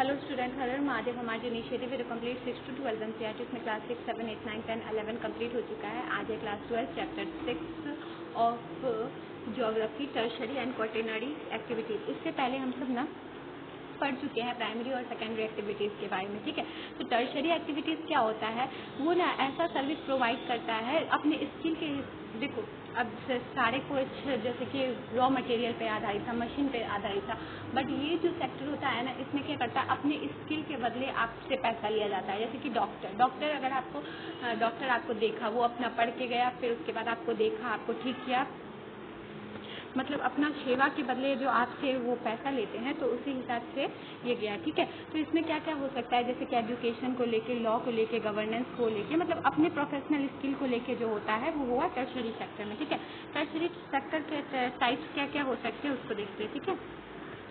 Hello student, hello Mahadev. हमारे initiative है complete 6 to 12 NCERT, इसमें क्लास 6, 7, 8, 9, 10, 11 कंप्लीट हो चुका है। आज है class 12 chapter 6 of geography, tertiary and quaternary activities. इससे पहले हम सब ना पढ़ चुके हैं प्राइमरी और सेकेंडरी एक्टिविटीज़ के बारे में, ठीक है। तो टर्शरी एक्टिविटीज़ क्या होता है, वो ना ऐसा सर्विस प्रोवाइड करता है अपने स्किल के। देखो अब सारे कुछ जैसे कि रॉ मटेरियल पे आधारित था, मशीन पे आधारित था, बट ये जो सेक्टर होता है ना, इसमें क्या करता है, अपने स्किल के बदले आपसे पैसा लिया जाता है। जैसे कि डॉक्टर अगर आपको डॉक्टर आपको देखा, वो अपना पढ़ के गया, फिर उसके बाद आपको देखा, आपको ठीक किया, मतलब अपना सेवा के बदले जो आपसे वो पैसा लेते हैं, तो उसी हिसाब से ये गया, ठीक है। तो इसमें क्या क्या हो सकता है, जैसे कि एजुकेशन को लेके, लॉ को लेके, गवर्नेंस को लेके, मतलब अपने प्रोफेशनल स्किल को लेके जो होता है वो हुआ टर्शरी सेक्टर में, ठीक है। टर्शरी सेक्टर के टाइप्स क्या क्या हो सकते हैं उसको देखते हैं, ठीक है।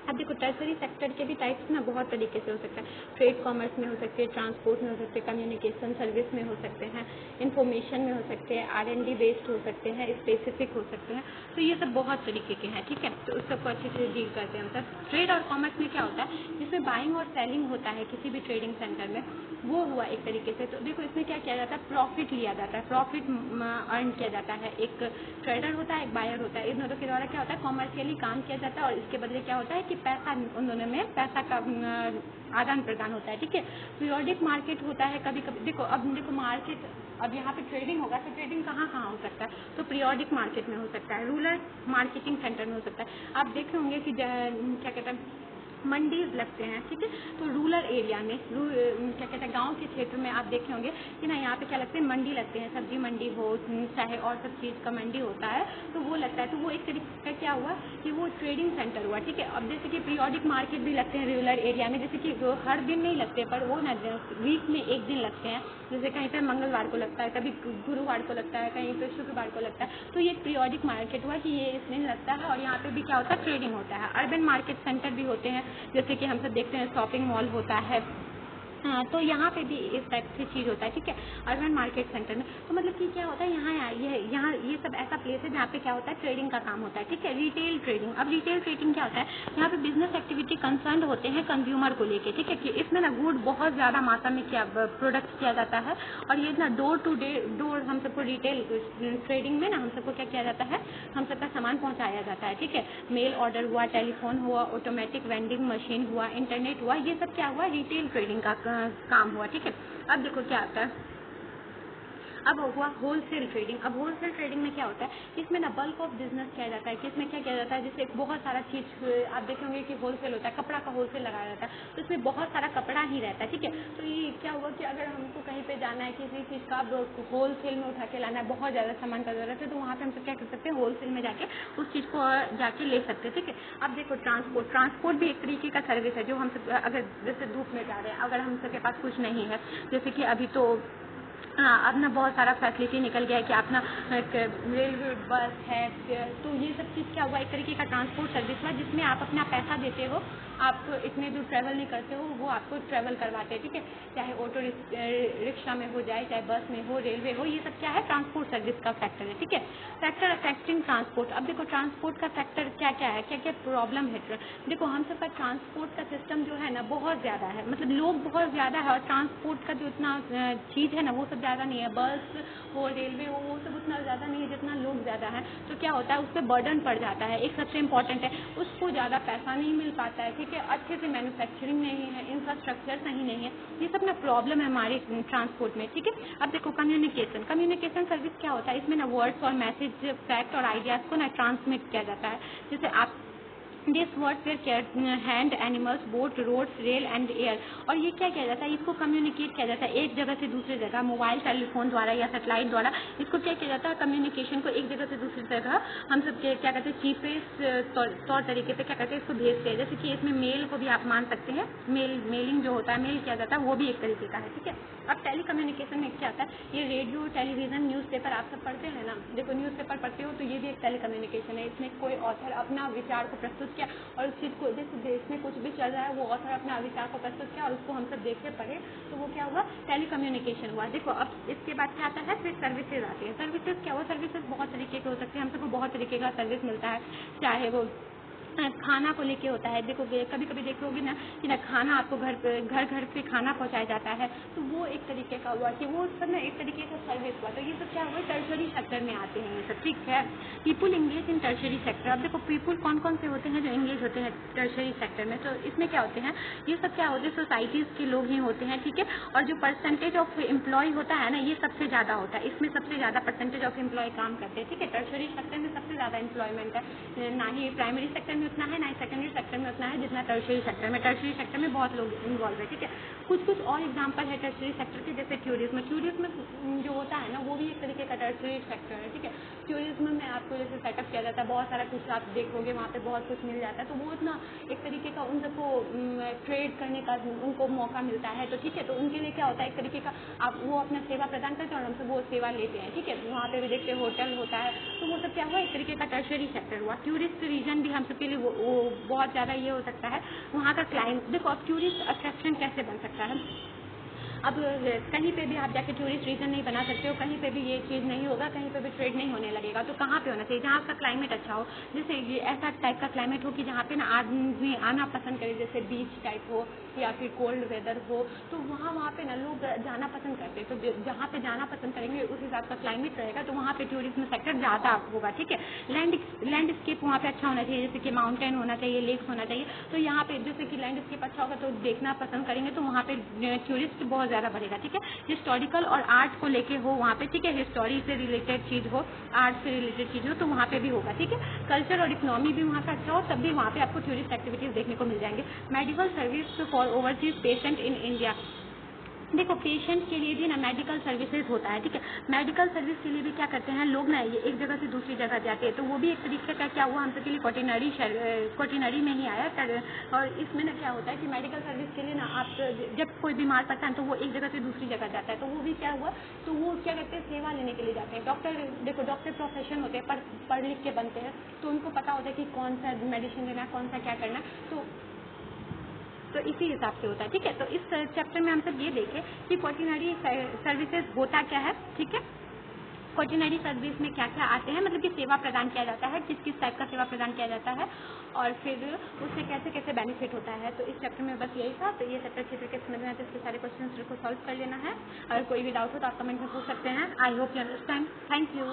अब देखो टर्शरी सेक्टर के भी टाइप्स ना बहुत तरीके से हो सकता है। ट्रेड कॉमर्स में हो सकते हैं, ट्रांसपोर्ट में हो सकते हैं, कम्युनिकेशन सर्विस में हो सकते हैं, इंफॉर्मेशन में हो सकते हैं, R&D बेस्ड हो सकते हैं, स्पेसिफिक हो सकते हैं। तो ये सब बहुत तरीके के हैं, ठीक है। तो उस सबको अच्छे से डील करते हैं। मतलब ट्रेड और कॉमर्स में क्या होता है, जिसमें बाइंग और सेलिंग होता है किसी भी ट्रेडिंग सेंटर में, वो हुआ एक तरीके से। तो देखो इसमें क्या किया जाता है, प्रॉफिट लिया जाता है, प्रॉफिट अर्न किया जाता है। एक ट्रेडर होता है, एक बायर होता है, इन दोनों के द्वारा क्या होता है, कॉमर्शियली काम किया जाता है, और इसके बदले क्या होता है कि पैसा, उन दोनों में पैसा का आदान प्रदान होता है, ठीक है। पीरियोडिक मार्केट होता है कभी कभी। देखो मार्केट, अब यहाँ पे ट्रेडिंग होगा, तो ट्रेडिंग कहाँ कहाँ हो सकता है, तो पीरियोडिक मार्केट में हो सकता है, रूरल मार्केटिंग सेंटर में हो सकता है। आप देखे होंगे कि क्या कहते हैं, मंडीज लगते हैं, ठीक है। तो रूरल एरिया में क्या कहते हैं, गांव के क्षेत्र में आप देखे होंगे कि ना यहाँ पे क्या लगते हैं, मंडी लगते हैं, सब्जी मंडी हो चाहे और सब चीज़ का मंडी होता है, तो वो लगता है। तो वो एक तरीके का क्या हुआ कि वो ट्रेडिंग सेंटर हुआ, ठीक है। अब जैसे कि पीरियोडिक मार्केट भी लगते हैं रूरल एरिया में, जैसे कि हर दिन नहीं लगते, पर वो ना वीक में एक दिन लगते हैं। जैसे कहीं पर मंगलवार को लगता है, कभी गुरुवार को लगता है, कहीं पर शुक्रवार को लगता है। तो ये पीरियोडिक मार्केट हुआ कि ये इस दिन लगता है, और यहाँ पे भी क्या होता है, ट्रेडिंग होता है। अर्बन मार्केट सेंटर भी होते हैं, जैसे कि हम सब देखते हैं शॉपिंग मॉल होता है। हाँ, तो यहाँ पे भी इस टाइप की चीज़ होता है, ठीक है, अर्बन मार्केट सेंटर में। तो मतलब कि क्या होता है, यहाँ ये सब ऐसा प्लेस है जहाँ पे क्या होता है, ट्रेडिंग का काम होता है, ठीक है। रिटेल ट्रेडिंग, अब रिटेल ट्रेडिंग क्या होता है, यहाँ पे बिजनेस एक्टिविटी कंसर्न होते हैं कंज्यूमर को लेके, ठीक है, कि इसमें ना गुड बहुत ज़्यादा मात्रा में क्या प्रोडक्ट किया जाता है, और ये ना डोर टू डोर हम सबको रिटेल ट्रेडिंग में ना हम सबको क्या किया जाता है, हम सबका सामान पहुँचाया जाता है, ठीक है। मेल ऑर्डर हुआ, टेलीफोन हुआ, ऑटोमेटिक वेंडिंग मशीन हुआ, इंटरनेट हुआ, ये सब क्या हुआ, रिटेल ट्रेडिंग का काम हुआ, ठीक है। अब देखो क्या आता है, अब हुआ होलसेल ट्रेडिंग। अब होलसेल ट्रेडिंग में क्या होता है, इसमें ना बल्क ऑफ बिजनेस किया जाता है, कि इसमें क्या किया जाता है, जैसे बहुत सारा चीज़ आप देखेंगे कि होलसेल होता है, कपड़ा का होलसेल लगाया जाता है, तो इसमें बहुत सारा कपड़ा ही रहता है, ठीक है। तो ये क्या हुआ कि अगर हमको कहीं पे जाना है, किसी चीज़ का होलसेल में उठा के लाना है, बहुत ज़्यादा सामान का जरूरत है, तो वहाँ पर हम सब क्या कर सकते हैं, होलसेल में जाके उस चीज़ को जाके ले सकते हैं, ठीक है। अब देखो ट्रांसपोर्ट भी एक तरीके का सर्विस है, जो हम सब अगर जैसे धूप में जा रहे हैं, अगर हम सबके पास कुछ नहीं है, जैसे कि अभी तो हाँ, अब ना बहुत सारा फैसिलिटी निकल गया है कि अपना रेलवे बस है, तो ये सब चीज़ क्या हुआ, एक तरीके का ट्रांसपोर्ट सर्विस हुआ, जिसमें आप अपना पैसा देते हो, आप इतने दूर ट्रैवल नहीं करते हो, वो आपको ट्रैवल करवाते हैं, ठीक है। चाहे ऑटो रिक्शा में हो जाए, चाहे बस में हो, रेलवे हो, ये सब क्या है, ट्रांसपोर्ट सर्विस का फैक्टर है, ठीक है। Factor affecting transport. अब देखो ट्रांसपोर्ट का फैक्टर क्या क्या है, क्या क्या प्रॉब्लम है। देखो हम सबका ट्रांसपोर्ट का सिस्टम जो है ना बहुत ज़्यादा है, मतलब लोग बहुत ज़्यादा है, और ट्रांसपोर्ट का जो इतना चीज़ है ना वो सब ज़्यादा नहीं है, बस हो, रेलवे हो, वो सब उतना ज़्यादा नहीं है जितना लोग ज़्यादा है। तो क्या होता है, उस पर बर्डन पड़ जाता है। एक सबसे इम्पॉर्टेंट है, उसको ज़्यादा पैसा नहीं मिल पाता है, ठीक है। अच्छे से मैन्युफैक्चरिंग नहीं है, इंफ्रास्ट्रक्चर सही नहीं है, ये सब ना प्रॉब्लम है हमारे ट्रांसपोर्ट में, ठीक है। अब देखो कम्युनिकेशन सर्विस क्या होता है, इसमें ना वर्ड्स और मैसेज, फैक्ट और आइडियाज़ को ना ट्रांसमिट किया जाता है। जैसे आप this words where hand animals, boat, roads, rail and air. और ये क्या किया जाता है, इसको कम्युनिकेट किया जाता है एक जगह से दूसरी जगह, मोबाइल टेलीफोन द्वारा या सैटेलाइट द्वारा। इसको क्या किया जाता है, कम्युनिकेशन को एक जगह से दूसरी जगह हम सब क्या कहते हैं, चीपेस्ट तौर तरीके पे क्या कहते हैं, इसको भेजते हैं। जैसे कि इसमें मेल को भी आप मान सकते हैं, मेलिंग जो होता है, मेल किया जाता है, वो भी एक तरीके का है, ठीक है। अब टेली कम्युनिकेशन में क्या आता है, ये रेडियो, टेलीविजन, न्यूज़पेपर आप सब पढ़ते हैं ना, देखो न्यूज़पेपर पढ़ते हो तो ये भी एक टेली कम्युनिकेशन है। इसमें कोई ऑथर अपना विचार को प्रस्तुत किया, और उस चीज़ को जैसे देश में कुछ भी चल रहा है, वो ऑथर अपना विचार को प्रस्तुत किया और उसको हम सब देख के पढ़े, तो वो क्या हुआ, टेली कम्युनिकेशन हुआ। देखो अब इसके बाद क्या आता है, फिर सर्विसेज आती है। सर्विसेज क्या हुआ, सर्विसेज बहुत तरीके के हो सकते हैं, हम सबको बहुत तरीके का सर्विस मिलता है, चाहे वो खाना को लेके होता है। देखो कभी कभी देखोगे ना कि ना खाना आपको घर पे खाना पहुंचाया जाता है, तो वो एक तरीके का हुआ कि वो सब ना एक तरीके का सर्विस हुआ। तो ये सब क्या हुआ, टर्शरी सेक्टर में आते हैं ये सब, ठीक है। People engage in tertiary sector. अब देखो पीपुल कौन कौन से होते हैं जो इंगेज होते हैं टर्शरी सेक्टर में, तो इसमें क्या होते हैं, ये सब क्या होते हैं, सोसाइटीज़ के लोग ही होते हैं, ठीक है। और जो परसेंटेज ऑफ एम्प्लॉय होता है ना, ये सबसे ज़्यादा होता है, इसमें सबसे ज़्यादा परसेंटेज ऑफ एम्प्लॉय काम करते हैं, ठीक है। टर्शरी सेक्टर में सबसे ज़्यादा एम्प्लॉयमेंट है, ना ही प्राइमरी सेक्टर में उतना है, ना ही सेकेंडरी सेक्टर में उतना है जितना टर्शरी सेक्टर में। टर्शरी सेक्टर में बहुत लोग इन्वॉल्व है, ठीक है। कुछ और एग्जांपल है टर्शरी सेक्टर के, जैसे टूरिज्म। टूरिज्म जो होता है ना, वो भी एक तरीके का टर्शरी सेक्टर है, ठीक है। टूरिज्म में आपको जैसे सेटअप किया जाता है, बहुत सारा कुछ आप देखोगे वहाँ पे बहुत कुछ मिल जाता है, तो वो ना एक तरीके का उन सबको ट्रेड करने का उनको मौका मिलता है, तो ठीक है। तो उनके लिए क्या होता है, एक तरीके का आप वो अपना सेवा प्रदान करते हैं और हमसे वो सेवा लेते हैं, ठीक है। वहाँ पे भी देखते होटल होता है, तो वो सब क्या हुआ, एक तरीके का टर्शरी सेक्टर हुआ। टूरिस्ट रीजन भी हम सबके लिए वो बहुत ज़्यादा ये हो सकता है, वहाँ का क्लाइमेट। देखो अब टूरिस्ट अट्रैक्शन कैसे बन सकता है, अब कहीं पे भी आप जाके टूरिस्ट रीजन नहीं बना सकते हो, कहीं पे भी ये चीज़ नहीं होगा, कहीं पे भी ट्रेड नहीं होने लगेगा, तो कहाँ पे होना चाहिए, जहाँ का क्लाइमेट अच्छा हो। जैसे ये ऐसा टाइप का क्लाइमेट हो कि जहाँ पे ना आदमी आना पसंद करे, जैसे बीच टाइप हो या फिर कोल्ड वेदर हो, तो वहाँ पे ना लोग जाना पसंद करते हैं। तो जहाँ पे जाना पसंद करेंगे उस हिसाब का क्लाइमेट रहेगा, तो वहाँ पे टूरिज्म सेक्टर ज़्यादा होगा, ठीक है। लैंडस्केप वहाँ पे अच्छा होना चाहिए, जैसे कि माउंटेन होना चाहिए, लेक्स होना चाहिए। तो यहाँ पे जैसे कि लैंडस्केप अच्छा होगा तो देखना पसंद करेंगे, तो वहाँ पे टूरिस्ट बहुत ज़्यादा बढ़ेगा, ठीक है। हिस्टोरिकल और आर्ट को लेके हो वहाँ पे, ठीक है, हिस्टोरी से रिलेटेड चीज़ हो, आर्ट से रिलेटेड चीज़ हो, तो वहाँ पे भी होगा, ठीक है। कल्चर और इकोनॉमी भी वहाँ का अच्छा हो, तब भी वहाँ पे आपको टूरिस्ट एक्टिविटीज़ देखने को मिल जाएंगे। Medical service for overseas patient in India. देखो पेशेंट के लिए भी ना मेडिकल सर्विसेज होता है, ठीक है। मेडिकल सर्विस के लिए भी क्या करते हैं लोग ना, ये एक जगह से दूसरी जगह जाते हैं, तो वो भी एक तरीके का क्या हुआ हम सबके लिए क्वाटिनरी में ही आया। और इसमें ना क्या होता है कि मेडिकल सर्विस के लिए ना आप जब कोई बीमार पड़ता है तो वो एक जगह से दूसरी जगह जाता है, तो वो भी क्या हुआ, तो वो क्या करते हैं, सेवा लेने के लिए जाते हैं। डॉक्टर, देखो डॉक्टर प्रोफेशन होते हैं, पढ़ लिख के बनते हैं, तो उनको पता होता है कि कौन सा मेडिसिन लेना है, कौन सा क्या करना है, तो इसी हिसाब से होता है, ठीक है। तो इस चैप्टर में हम सब ये देखें कि क्वाटिनरी सर्विसेज होता क्या है, ठीक है। क्वाटिनरी सर्विस में क्या क्या आते हैं, मतलब कि सेवा प्रदान किया जाता है, किस किस टाइप का सेवा प्रदान किया जाता है, और फिर उससे कैसे कैसे बेनिफिट होता है। तो इस चैप्टर में बस यही था। तो ये चैप्टर अच्छी तरीके से समझ में आते हैं, इसके सारे क्वेश्चन को सॉल्व कर लेना है। अगर कोई भी डाउट हो तो आप कमेंट में पूछ सकते हैं। I hope you understand. Thank you.